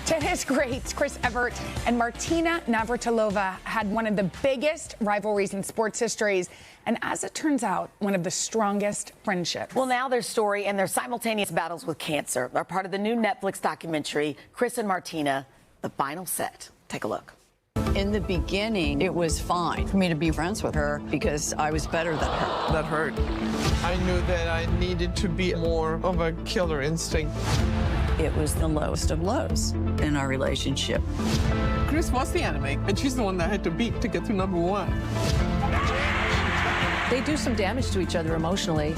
Tennis greats Chris Evert and Martina Navratilova had one of the biggest rivalries in sports histories, and as it turns out, one of the strongest friendships. Well, now their story and their simultaneous battles with cancer are part of the new Netflix documentary, Chris and Martina, The Final Set. Take a look. In the beginning, it was fine for me to be friends with her because I was better than her. That hurt. I knew that I needed to be more of a killer instinct. It was the lowest of lows in our relationship. Chris was the enemy, and she's the one that I had to beat to get to #1. They do some damage to each other emotionally.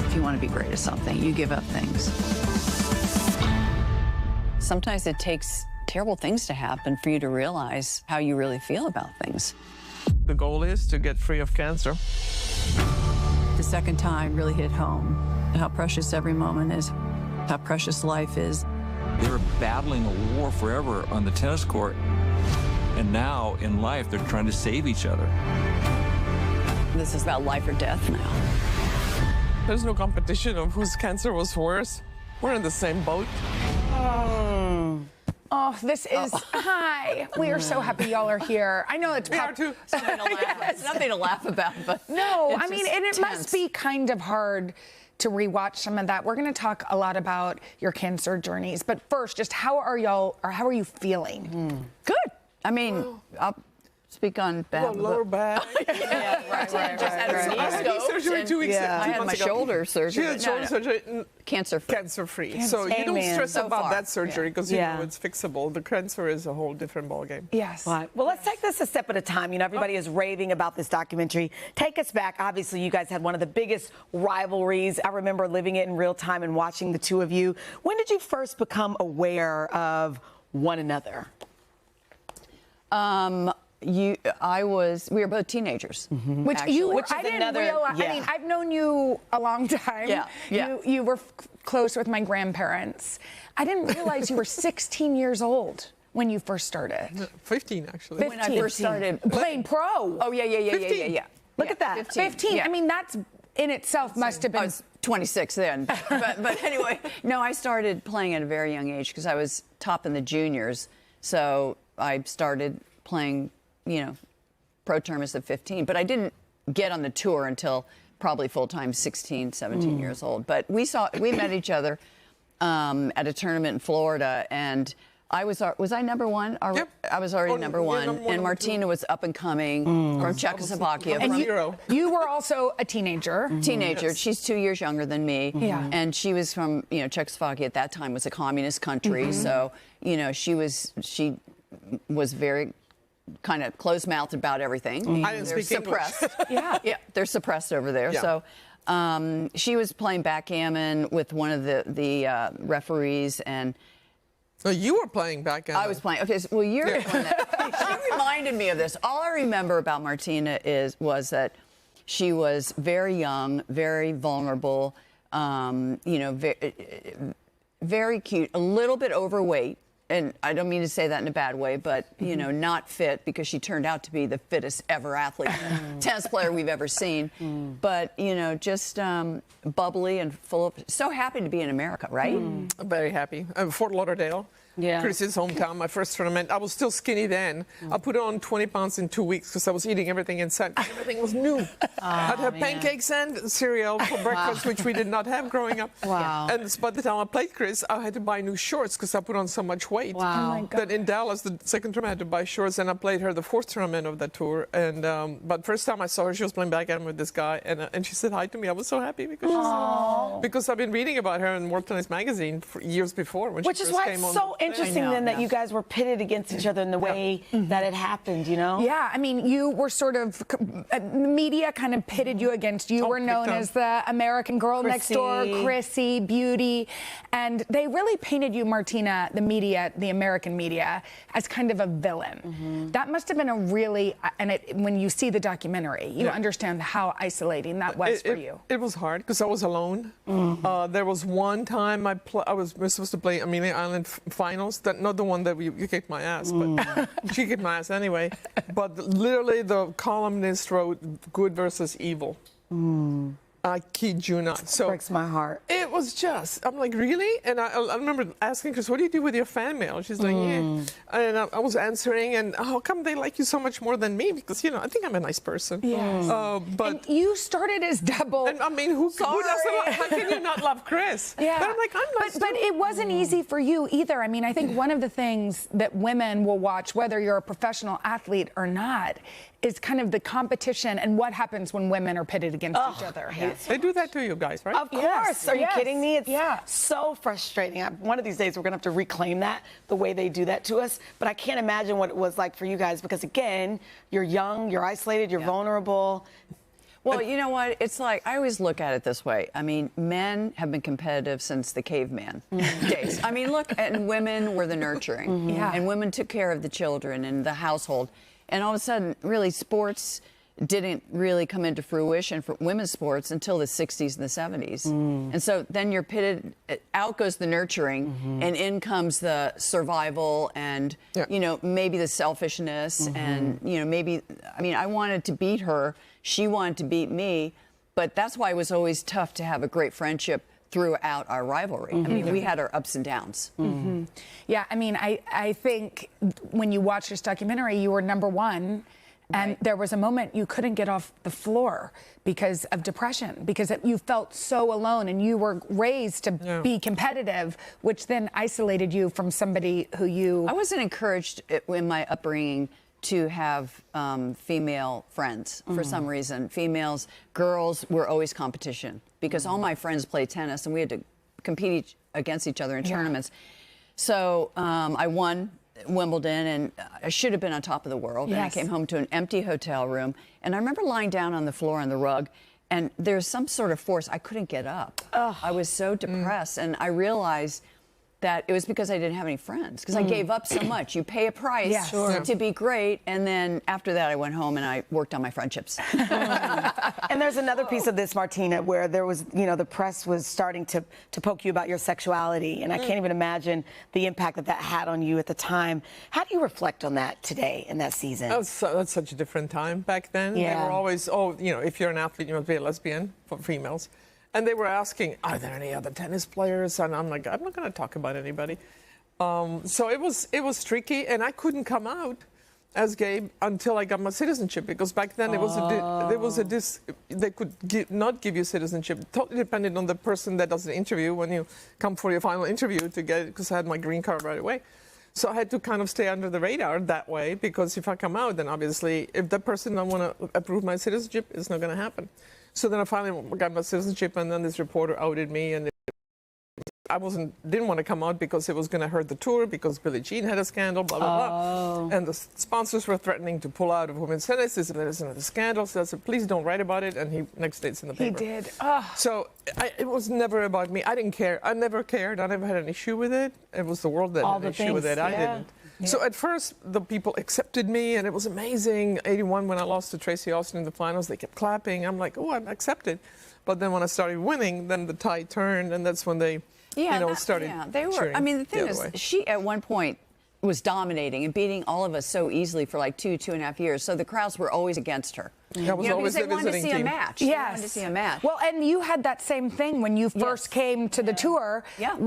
If you want to be great at something, you give up things. Sometimes it takes terrible things to happen for you to realize how you really feel about things. The goal is to get free of cancer. The second time really hit home how precious every moment is, how precious life is. They were battling a war forever on the tennis court, and now in life they're trying to save each other. This is about life or death now. There's no competition of whose cancer was worse. We're in the same boat. Oh, this is, hi. We are so happy y'all are here. I know it's We are too. Something to laugh. It's nothing to laugh about, but No, it's I mean, just and it tense. must be kind of hard to rewatch some of that. We're going to talk a lot about your cancer journeys, but first, just how are y'all, or how are you feeling? Good. I mean, I'll speak on behalf Well, lower back. Yeah, right. I had knee surgery 2 weeks I had my ago. shoulder surgery. She had shoulder surgery. Cancer-free. Cancer-free. So you don't Amen. stress So about far. that surgery because you Yeah. know it's fixable. The cancer is a whole different ballgame. Yes. Well, let's take this a step at a time. You know, everybody is raving about this documentary. Take us back. Obviously, you guys had one of the biggest rivalries. I remember living it in real time and watching the two of you. When did you first become aware of one another? We were both teenagers. Which actually. you were, Which is I didn't another- realize, yeah. I mean, I've known you a long time. Yeah. You were close with my grandparents. I didn't realize you were 16 years old when you first started. 15, actually. When I first started Playing pro. Oh, yeah. 15. Look at that. 15. Yeah. I mean, that's in itself must have I been. was 26 then. but anyway, no, I started playing at a very young age because I was top in the juniors. So I started playing, pro tournaments at 15. But I didn't get on the tour until probably full-time 16, 17 years old. But we met each other at a tournament in Florida, and was I number one? Yep. I was already number you're one, number one, and number Martina two. was up and coming from Czechoslovakia. And from- zero. You were also a teenager. Teenager. Yes. She's 2 years younger than me. Yeah. And she was from, Czechoslovakia at that time was a communist country. So, she was very kind of closed-mouthed about everything. I didn't They're speak English. suppressed. Yeah. They're suppressed over there. Yeah. So she was playing backgammon with one of the referees, and So you were playing backgammon. I was playing. Okay, well, you're the one that she reminded me of this. All I remember about Martina was that she was very young, very vulnerable, very cute, a little bit overweight. And I don't mean to say that in a bad way, but, not fit because she turned out to be the fittest ever athlete, tennis player we've ever seen. But, just bubbly and full of, so happy to be in America, right? I'm very happy. Fort Lauderdale. Yeah. Chris's hometown, my first tournament. I was still skinny then. I put on 20 pounds in 2 weeks because I was eating everything inside. Everything was new. I'd have pancakes and cereal for breakfast, which we did not have growing up. Wow. And by the time I played Chris, I had to buy new shorts because I put on so much weight. Wow. Oh my God. That in Dallas, the second tournament, I had to buy shorts, and I played her the fourth tournament of that tour. And but first time I saw her, she was playing backgammon with this guy, and she said hi to me. I was so happy because I've been reading about her in World Tennis Magazine for years before when Which she is first why came it's on. so interesting then that you guys were pitted against each other in the way that it happened, Yeah, I mean, you were sort of, media kind of pitted you against. You Oh, were known big time. as the American girl next door, Chrissy. Chrissy, beauty. And they really painted you, Martina, the media, the American media, as kind of a villain. That must have been a really, when you see the documentary, you understand how isolating that was for you. It was hard because I was alone. There was one time we were supposed to play Amelia Island finals. Not the one that you kicked my ass, but she kicked my ass anyway. But literally, the columnist wrote "good versus evil." I kid you not. So breaks my heart. It was just, I'm like, really? And I remember asking Chris, what do you do with your fan mail? She's like, yeah. And I was answering, and how come they like you so much more than me? Because, you know, I think I'm a nice person. Yes. But and you started as double. And I mean, who doesn't? How can you not love Chris? Yeah. But I'm like, I'm nice but it wasn't easy for you either. I mean, I think one of the things that women will watch, whether you're a professional athlete or not, is kind of the competition and what happens when women are pitted against each other. They do that to you guys, right? Of course. Yes, Are you yes. kidding me? It's so frustrating. One of these days we're going to have to reclaim that, the way they do that to us. But I can't imagine what it was like for you guys because, again, you're young, you're isolated, you're vulnerable. Well, you know what? It's like, I always look at it this way. I mean, men have been competitive since the caveman days. I mean, look, and women were the nurturing. And women took care of the children and the household. And all of a sudden, really, sports didn't really come into fruition for women's sports until the 60s and the 70s. And so then you're pitted, out goes the nurturing, and in comes the survival and, you know, maybe the selfishness and, you know, maybe, I mean, I wanted to beat her. She wanted to beat me. But that's why it was always tough to have a great friendship throughout our rivalry. I mean, we had our ups and downs. Yeah, I mean, I think when you watch this documentary, you were #1, and there was a moment you couldn't get off the floor because of depression, because you felt so alone, and you were raised to be competitive, which then isolated you from somebody who you... I wasn't encouraged in my upbringing to have female friends for some reason. Females, girls were always competition because all my friends played tennis and we had to compete against each other in tournaments. So I won Wimbledon and I should have been on top of the world. And I came home to an empty hotel room and I remember lying down on the floor on the rug and there's some sort of force. I couldn't get up. I was so depressed and I realized that it was because I didn't have any friends, because I gave up so much. You pay a price to be great, and then after that I went home and I worked on my friendships. And there's another piece of this, Martina, where there was, you know, the press was starting to poke you about your sexuality, and I can't even imagine the impact that that had on you at the time. How do you reflect on that today in that season? That's such a different time back then. They were always, you know, if you're an athlete, you must be a lesbian for females. And they were asking, are there any other tennis players? And I'm like, I'm not going to talk about anybody. So it was tricky, and I couldn't come out as gay until I got my citizenship, because back then they could not give you citizenship. Totally depended on the person that does the interview when you come for your final interview to get it, because I had my green card right away. So I had to kind of stay under the radar that way, because if I come out, then obviously if that person don't want to approve my citizenship, it's not going to happen. So then I finally got my citizenship, and then this reporter outed me, and I didn't want to come out because it was going to hurt the tour, because Billie Jean had a scandal, blah, blah, blah. And the sponsors were threatening to pull out of women's tennis if there's another scandal. So I said, please don't write about it. And next day it's in the paper. He did. So it was never about me. I didn't care. I never cared. I never had an issue with it. It was the world that had an issue with it. I didn't. So at first, the people accepted me, and it was amazing. 81, when I lost to Tracy Austin in the finals, they kept clapping. I'm like, oh, I'm accepted. But then when I started winning, then the tide turned, and that's when they, started they were. cheering I mean, the thing the is, other way. she at one point was dominating and beating all of us so easily for like 2.5 years. So the crowds were always against her. That was always because they the wanted to visiting see team. a match. Yes. They wanted to see a match. Well, and you had that same thing when you first came to the tour.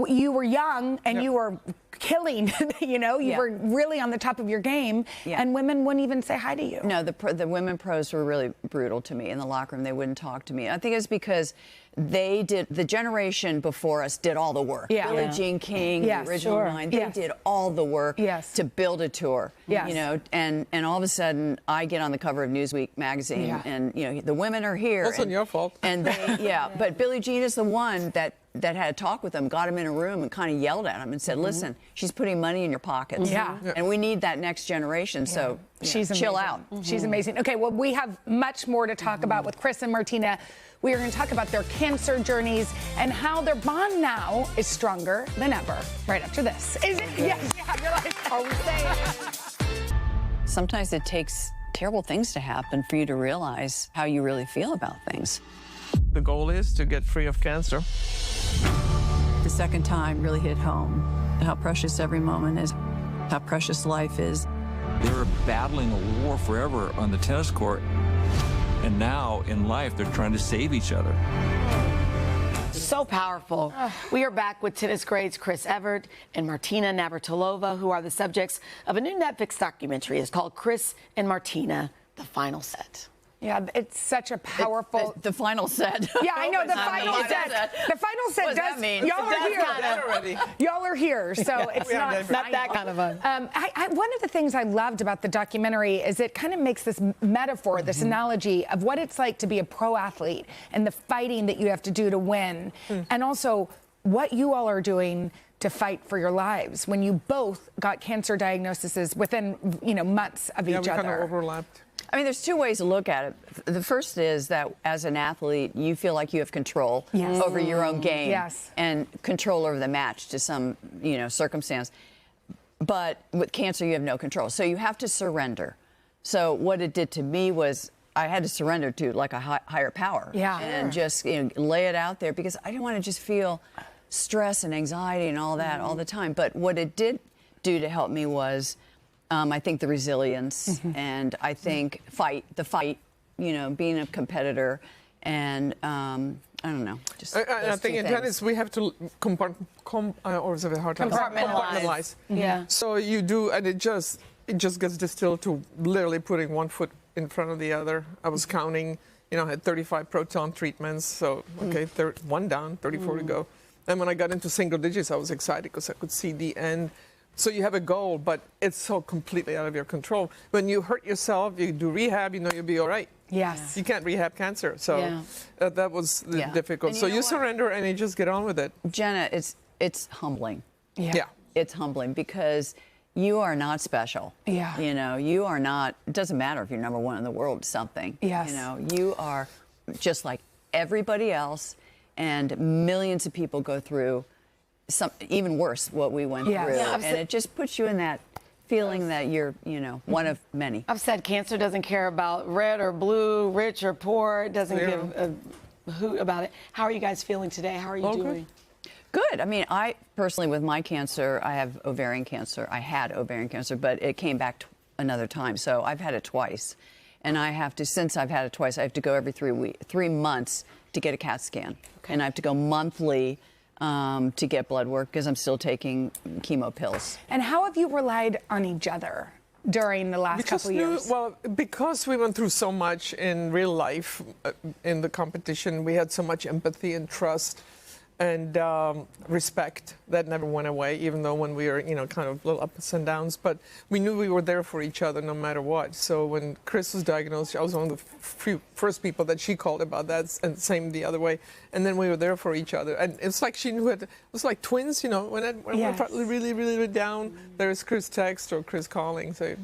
You were young and you were killing, you were really on the top of your game, and women wouldn't even say hi to you. No, the women pros were really brutal to me in the locker room. They wouldn't talk to me. I think it's because the generation before us did all the work. Billie Jean King, the original nine, they did all the work to build a tour. And all of a sudden I get on the cover of Newsweek magazine and the women are here. Wasn't your fault. And they, but Billie Jean is the one that had a talk with them, got him in a room and kind of yelled at him and said, listen, she's putting money in your pockets. And we need that next generation. So she's chill amazing. out. She's amazing. Okay, well, we have much more to talk about with Chris and Martina. We are going to talk about their cancer journeys and how their bond now is stronger than ever. Right after this. Is it? Yes. Yeah, you're like, are we saying? Sometimes it takes terrible things to happen for you to realize how you really feel about things. The goal is to get free of cancer. The second time really hit home, how precious every moment is, how precious life is. They were battling a war forever on the tennis court. And now in life, they're trying to save each other. So powerful. We are back with tennis greats Chris Evert and Martina Navratilova, who are the subjects of a new Netflix documentary. It's called Chris and Martina, The Final Set. Yeah, it's such a powerful. The final set. Yeah, I know the final set. The final set What does does. that mean? Y'all are here. Y'all are here, so it's not that kind of a. One of the things I loved about the documentary is it kind of makes this metaphor, this analogy of what it's like to be a pro athlete and the fighting that you have to do to win, and also what you all are doing to fight for your lives when you both got cancer diagnoses within months of each we other. kind of overlapped. I mean, there's two ways to look at it. The first is that as an athlete, you feel like you have control over your own game and control over the match to some, circumstance. But with cancer, you have no control. So you have to surrender. So what it did to me was I had to surrender to like a higher power. Yeah. And just lay it out there because I didn't want to just feel stress and anxiety and all that all the time. But what it did do to help me was I think the resilience and I think the fight, being a competitor and I don't know. Just I think in tennis we have to compartmentalize. Yeah. So you do, and it just gets distilled to literally putting one foot in front of the other. I was counting, I had 35 proton treatments, so okay, one down, 34 to go. And when I got into single digits, I was excited because I could see the end. So you have a goal, but it's so completely out of your control. When you hurt yourself, you do rehab, you'll be all right. Yes. You can't rehab cancer. So that was difficult. So you surrender and you just get on with it. Jenna, it's humbling. Yeah. It's humbling because you are not special. Yeah. You are not, it doesn't matter if you're number one in the world at something. Yes. You are just like everybody else, and millions of people go through even worse what we went through. Yeah, and it just puts you in that feeling that you're, one of many. I've said cancer doesn't care about red or blue, rich or poor. It doesn't give a hoot about it. How are you guys feeling today? How are you doing? Good. I mean, I personally, with my cancer, I have ovarian cancer. I had ovarian cancer, but it came back another time. So I've had it twice. And since I've had it twice, I have to go every 3 months to get a CAT scan. Okay. And I have to go monthly to get blood work because I'm still taking chemo pills. And how have you relied on each other during the last couple of years? Well, because we went through so much in real life, in the competition, we had so much empathy and trust and respect that never went away, even though when we were, kind of little ups and downs. But we knew we were there for each other no matter what. So when Chris was diagnosed, I was one of the first people that she called about that, and same the other way. And then we were there for each other. And it's like she knew it. It was like twins, when we're really, really down, there's Chris text or Chris calling. So,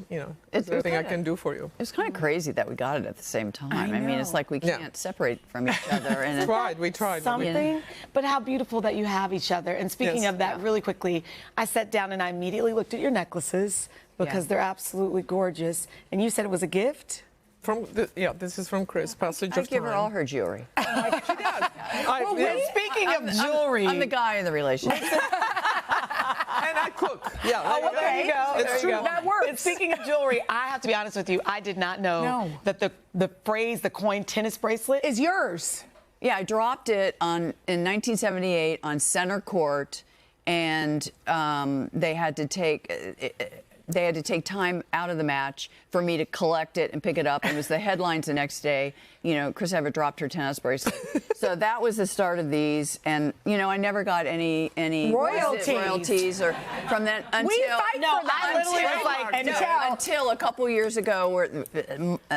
is there anything I can do for you? It's kind of crazy that we got it at the same time. I mean, it's like we can't separate from each other. And we tried. Something, but how beautiful that you have each other. And speaking of that, really quickly, I sat down and I immediately looked at your necklaces because they're absolutely gorgeous. And you said it was a gift? This is from Chris. Passage I of give her time. all her jewelry. She does. Speaking of jewelry. I'm the guy in the relationship. And I cook. Yeah. There you go. It's true. That works. But speaking of jewelry, I have to be honest with you. I did not know that the phrase, the coin tennis bracelet, is yours. Yeah, I dropped it in 1978 on center court, and they had to take time out of the match for me to collect it and pick it up. And it was the headlines the next day. Chris Evert dropped her tennis bracelet. So that was the start of these. And, I never got any royalties or from that until... We fight for that. Until a couple years ago where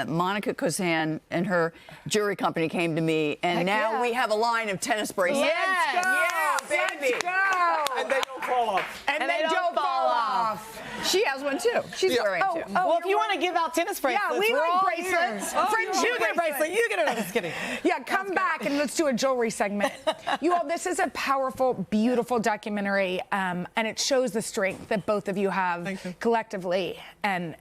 Monica Kazan and her jewelry company came to me. And now we have a line of tennis bracelets. Let's go, baby. Let's go. And they don't fall off. And they don't fall off. She has one, too. She's wearing two. Well, if you want to give out tennis bracelets, yeah, we like bracelets. You get a bracelet. You get it. Just kidding. Yeah, come back and let's do a jewelry segment. You all, this is a powerful, beautiful documentary, and it shows the strength that both of you have collectively, and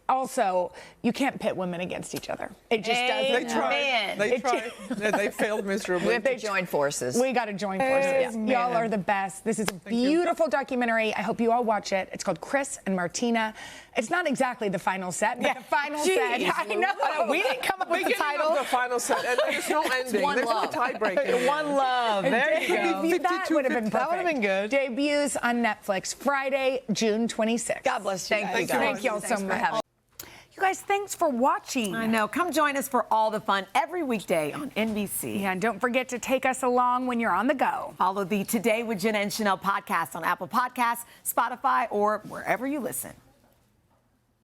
also, you can't pit women against each other. It just doesn't. They tried. They tried. They failed miserably. We have to join forces. We got to join forces. Y'all are the best. This is a beautiful documentary. I hope you all watch it. It's called Chris and Martina. It's not exactly the final set, but the final set. I know. We didn't come up with the title. Of the final set, and there's no ending. One There's love. no tie-breaking. One love. There you go. That would have been perfect. That would have been good. Debuts on Netflix Friday, June 26th. God bless you. Thank you, guys. Thank y'all so Thanks for much. having You guys, thanks for watching. I know. Come join us for all the fun every weekday on NBC. Yeah, and don't forget to take us along when you're on the go. Follow the Today with Jenna and Sheinelle podcast on Apple Podcasts, Spotify, or wherever you listen.